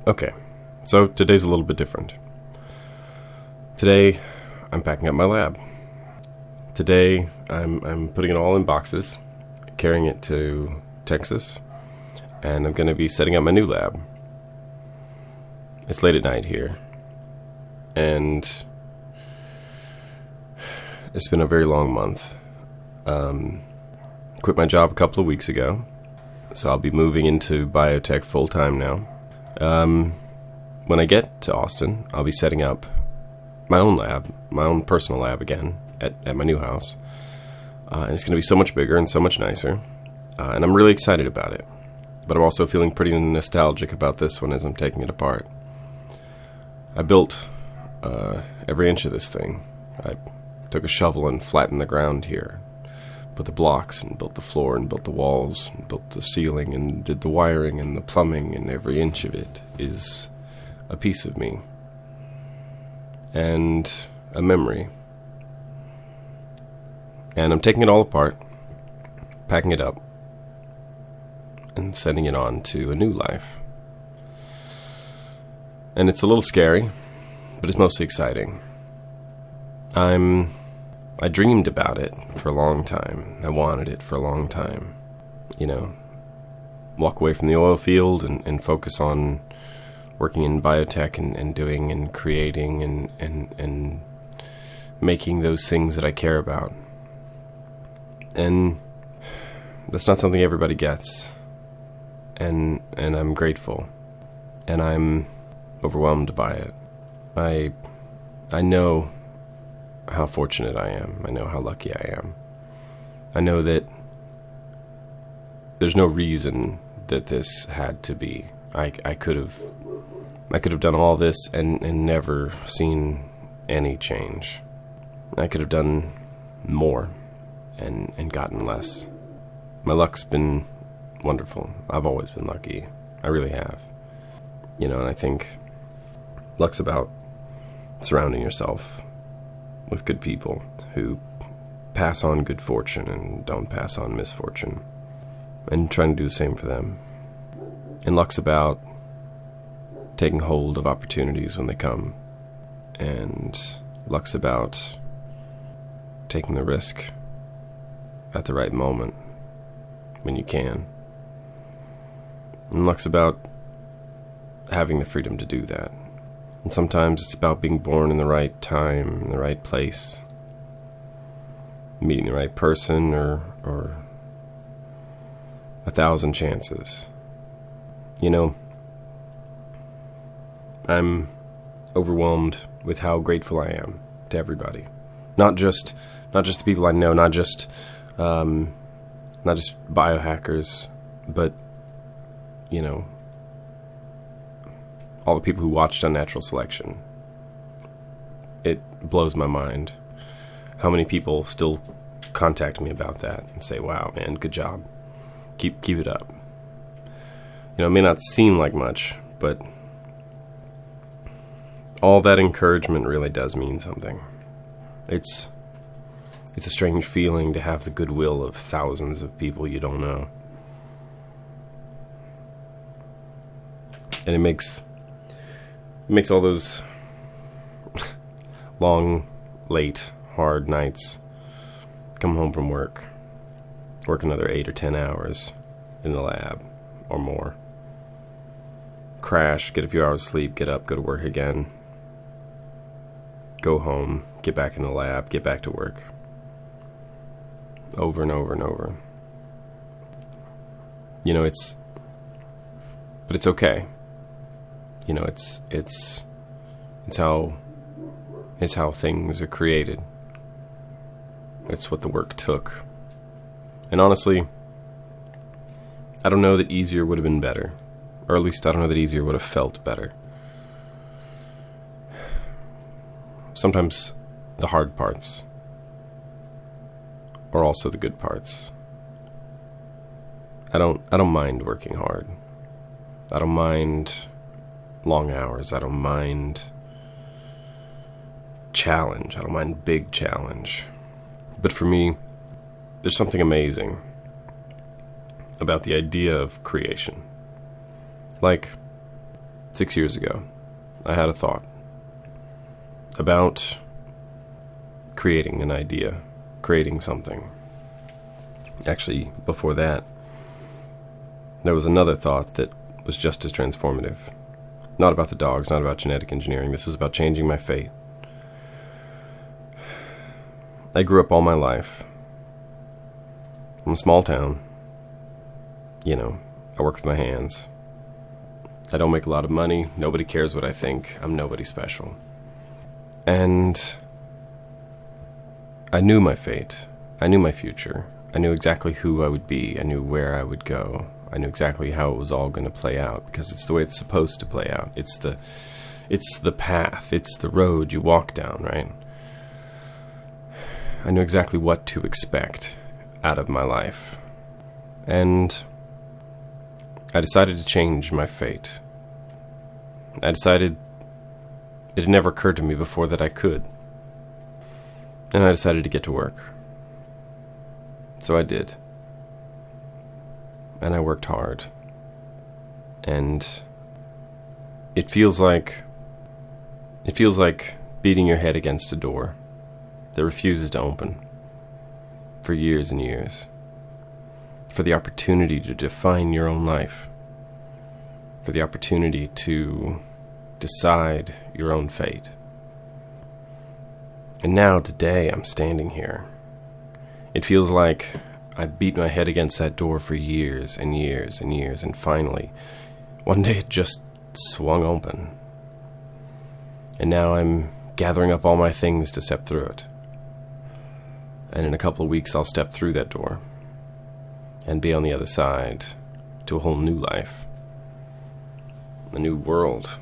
Okay, so today's a little bit different. Today, I'm packing up my lab. Today, I'm putting it all in boxes, carrying it to Texas, and I'm going to be setting up my new lab. It's late at night here, and it's been a very long month. Quit my job a couple of weeks ago, so I'll be moving into Biotech full-time now. When I get to Austin, I'll be setting up my own lab, my own personal lab again, at my new house. And it's going to be so much bigger and so much nicer, and I'm really excited about it. But I'm also feeling pretty nostalgic about this one as I'm taking it apart. I built every inch of this thing. I took a shovel and flattened the ground here, put the blocks and built the floor and built the walls and built the ceiling and did the wiring and the plumbing, and every inch of it is a piece of me and a memory. And I'm taking it all apart, packing it up, and sending it on to a new life. And it's a little scary, but it's mostly exciting. I dreamed about it for a long time. I wanted it for a long time. You know, walk away from the oil field and focus on working in biotech and doing and creating and making those things that I care about. And that's not something everybody gets. And I'm grateful. And I'm overwhelmed by it. I know how fortunate I am. I know how lucky I am. I know that there's no reason that this had to be. I could have done all this and never seen any change. I could have done more and gotten less. My luck's been wonderful. I've always been lucky. I really have. You know, and I think luck's about surrounding yourself with good people who pass on good fortune and don't pass on misfortune, and trying to do the same for them. And luck's about taking hold of opportunities when they come, and luck's about taking the risk at the right moment when you can. And luck's about having the freedom to do that. And sometimes it's about being born in the right time, in the right place, meeting the right person, or 1,000 chances. You know, I'm overwhelmed with how grateful I am to everybody. Not just the people I know, not just biohackers, but, you know, all the people who watched Unnatural Selection. It blows my mind how many people still contact me about that and say, "Wow, man, good job. Keep it up." You know, it may not seem like much, but all that encouragement really does mean something. It's a strange feeling to have the goodwill of thousands of people you don't know. And it makes all those long, late, hard nights, come home from work another 8 or 10 hours in the lab or more, crash, get a few hours of sleep, get up, go to work again, go home, get back in the lab, get back to work, over and over and over. You know, but it's okay. You know, it's how things are created. It's what the work took. And honestly, I don't know that easier would have been better. Or at least I don't know that easier would have felt better. Sometimes the hard parts are also the good parts. I don't mind working hard. I don't mind long hours. I don't mind challenge. I don't mind big challenge. But for me, there's something amazing about the idea of creation. Like, 6 years ago, I had a thought about creating an idea, creating something. Actually, before that, there was another thought that was just as transformative. Not about the dogs, not about genetic engineering. This was about changing my fate. I grew up all my life from a small town. I work with my hands. I don't make a lot of money. Nobody cares what I think. I'm nobody special. And I knew my fate. I knew my future. I knew exactly who I would be. I knew where I would go. I knew exactly how it was all going to play out, because it's the way it's supposed to play out. It's the path. It's the road you walk down, right? I knew exactly what to expect out of my life. And I decided to change my fate. I decided it had never occurred to me before that I could. And I decided to get to work. So I did. And I worked hard. And it feels like beating your head against a door that refuses to open for years and years. For the opportunity to define your own life. For the opportunity to decide your own fate. And now, today, I'm standing here. It feels like I beat my head against that door for years and years and years, and finally, one day it just swung open. And now I'm gathering up all my things to step through it. And in a couple of weeks, I'll step through that door and be on the other side to a whole new life, a new world,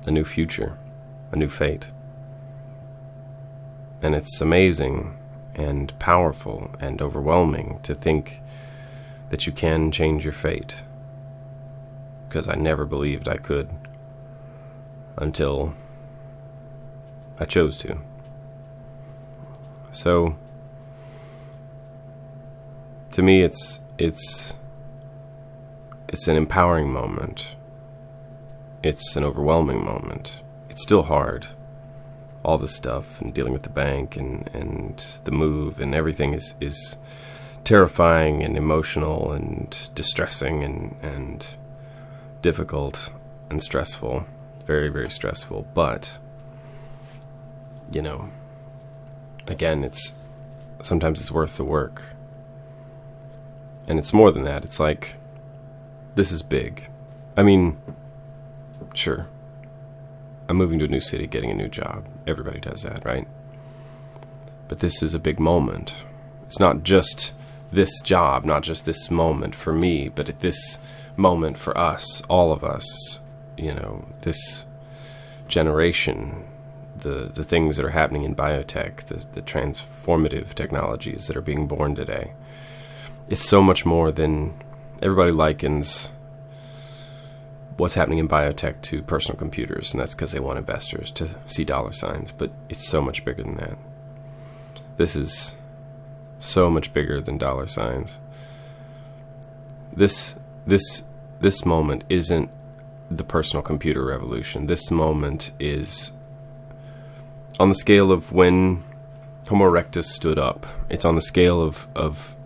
a new future, a new fate. And it's amazing and powerful and overwhelming to think that you can change your fate, because I never believed I could until I chose to. So, to me, it's an empowering moment. It's an overwhelming moment. It's still hard. All this stuff and dealing with the bank and the move and everything is terrifying and emotional and distressing and difficult and stressful. Very, very stressful. But, again, sometimes it's worth the work. And it's more than that. It's like, this is big. I mean, sure, I'm moving to a new city, getting a new job. Everybody does that, right? But this is a big moment. It's not just this job, not just this moment for me, but this moment for us, all of us, this generation, the things that are happening in biotech, the transformative technologies that are being born today. It's so much more than everybody likens what's happening in biotech to personal computers, and that's because they want investors to see dollar signs, but it's so much bigger than that. This is so much bigger than dollar signs. This moment isn't the personal computer revolution. This moment is on the scale of when Homo erectus stood up. It's on the scale of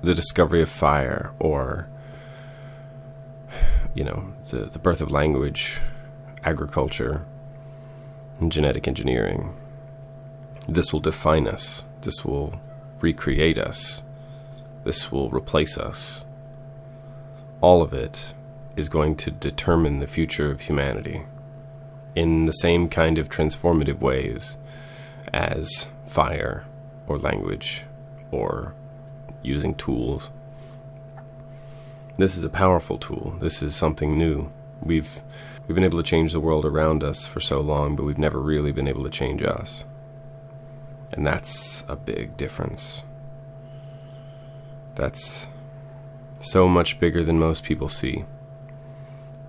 the discovery of fire, or the birth of language, agriculture, and genetic engineering. This will define us. This will recreate us. This will replace us. All of it is going to determine the future of humanity in the same kind of transformative ways as fire or language or using tools. This is a powerful tool. This is something new. We've been able to change the world around us for so long, but we've never really been able to change us. And that's a big difference. That's so much bigger than most people see.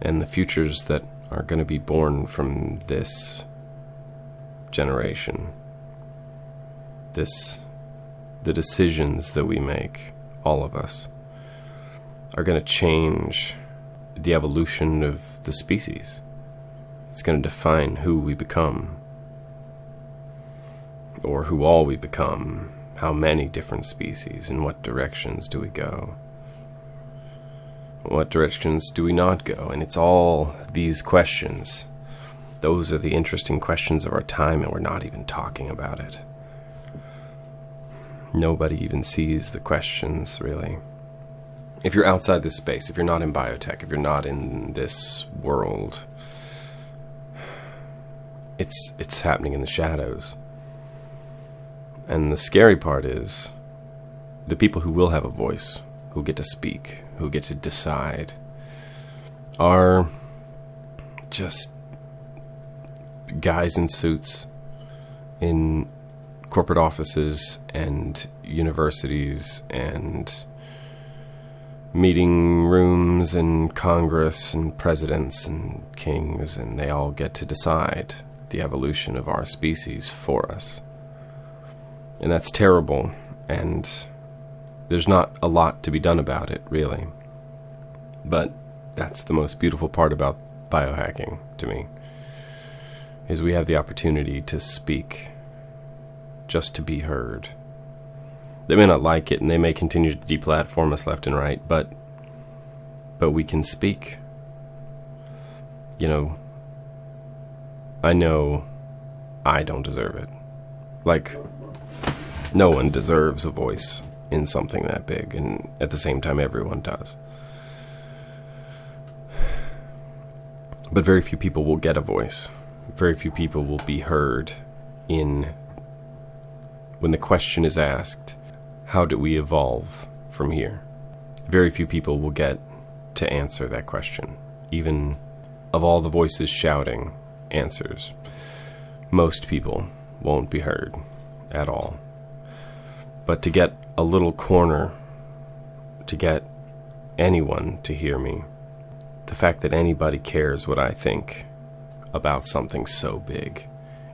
And the futures that are going to be born from this generation, the decisions that we make, all of us, are going to change the evolution of the species. It's going to define who we become, or who all we become, how many different species, in what directions do we go, what directions do we not go. And it's all these questions. Those are the interesting questions of our time, and we're not even talking about it. Nobody even sees the questions, really. If you're outside this space, if you're not in biotech, if you're not in this world, it's happening in the shadows. And the scary part is the people who will have a voice, who get to speak, who get to decide, are just guys in suits in corporate offices and universities and meeting rooms and Congress and presidents and kings, and they all get to decide the evolution of our species for us. And that's terrible, and there's not a lot to be done about it, really. But that's the most beautiful part about biohacking, to me, is we have the opportunity to speak, just to be heard. They may not like it, and they may continue to deplatform us left and right, but we can speak. You know I don't deserve it. Like, no one deserves a voice in something that big, and at the same time everyone does. But very few people will get a voice. Very few people will be heard when the question is asked, how do we evolve from here? Very few people will get to answer that question. Even of all the voices shouting answers, most people won't be heard at all. But to get a little corner, to get anyone to hear me, the fact that anybody cares what I think about something so big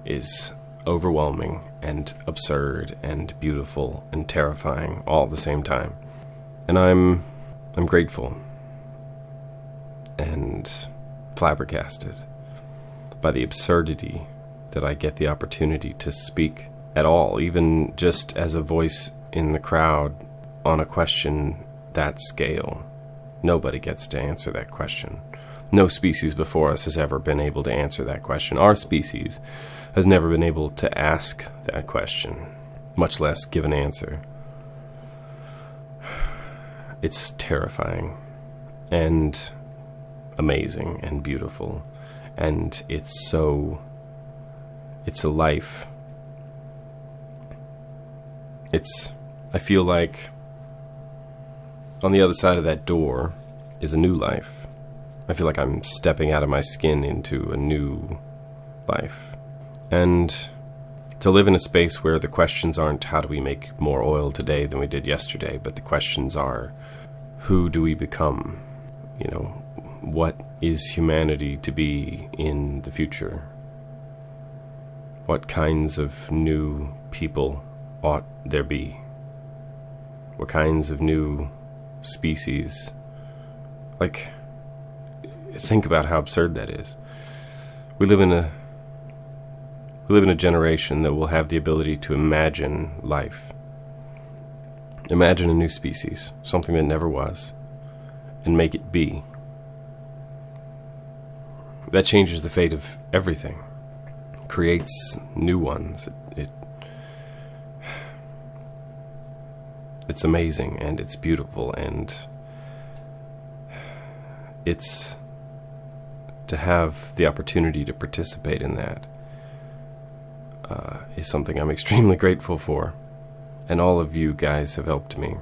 is overwhelming and absurd and beautiful and terrifying all at the same time. And I'm grateful and flabbergasted by the absurdity that I get the opportunity to speak at all, even just as a voice in the crowd on a question that scale. Nobody gets to answer that question. No species before us has ever been able to answer that question. Our species has never been able to ask that question, much less give an answer. It's terrifying and amazing and beautiful, and it's a life. I feel like on the other side of that door is a new life. I feel like I'm stepping out of my skin into a new life. And to live in a space where the questions aren't how do we make more oil today than we did yesterday, but the questions are who do we become? What is humanity to be in the future? What kinds of new people ought there be? What kinds of new species? Think about how absurd that is. We live in a generation that will have the ability to imagine life. Imagine a new species, something that never was, and make it be. That changes the fate of everything. Creates new ones. It's amazing, and it's beautiful, and it's to have the opportunity to participate in that is something I'm extremely grateful for. And all of you guys have helped me.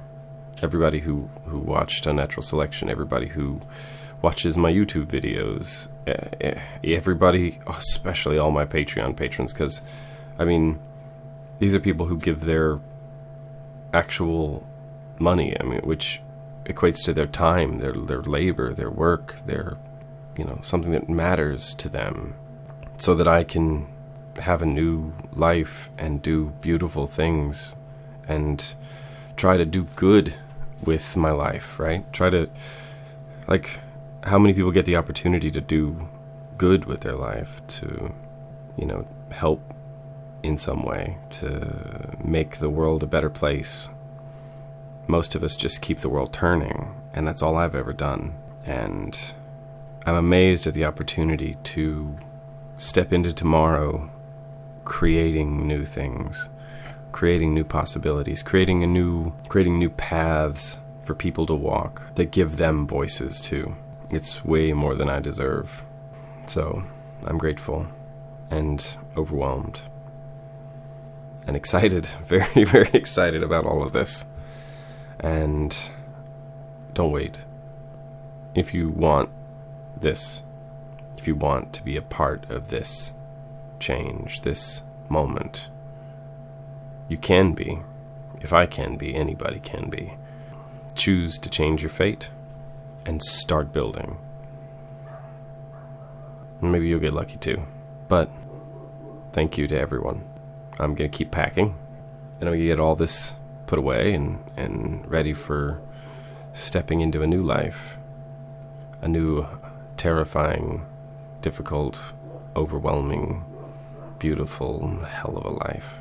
Everybody who watched Unnatural Selection, everybody who watches my YouTube videos, everybody, especially all my Patreon patrons, because, these are people who give their actual money, which equates to their time, their labor, their work, their, something that matters to them, so that I can have a new life and do beautiful things and try to do good with my life, right? Try to, how many people get the opportunity to do good with their life, to, help in some way, to make the world a better place? Most of us just keep the world turning, and that's all I've ever done. And I'm amazed at the opportunity to step into tomorrow creating new things, creating new possibilities, creating new paths for people to walk that give them voices too. It's way more than I deserve. So I'm grateful and overwhelmed and excited, very, very excited about all of this. And don't wait. If you want this, if you want to be a part of this change, this moment, you can be. If I can be, anybody can be. Choose to change your fate and start building. Maybe you'll get lucky too. But thank you to everyone. I'm going to keep packing, and I'm going to get all this put away and ready for stepping into a new life. A new, terrifying, difficult, overwhelming, beautiful hell of a life.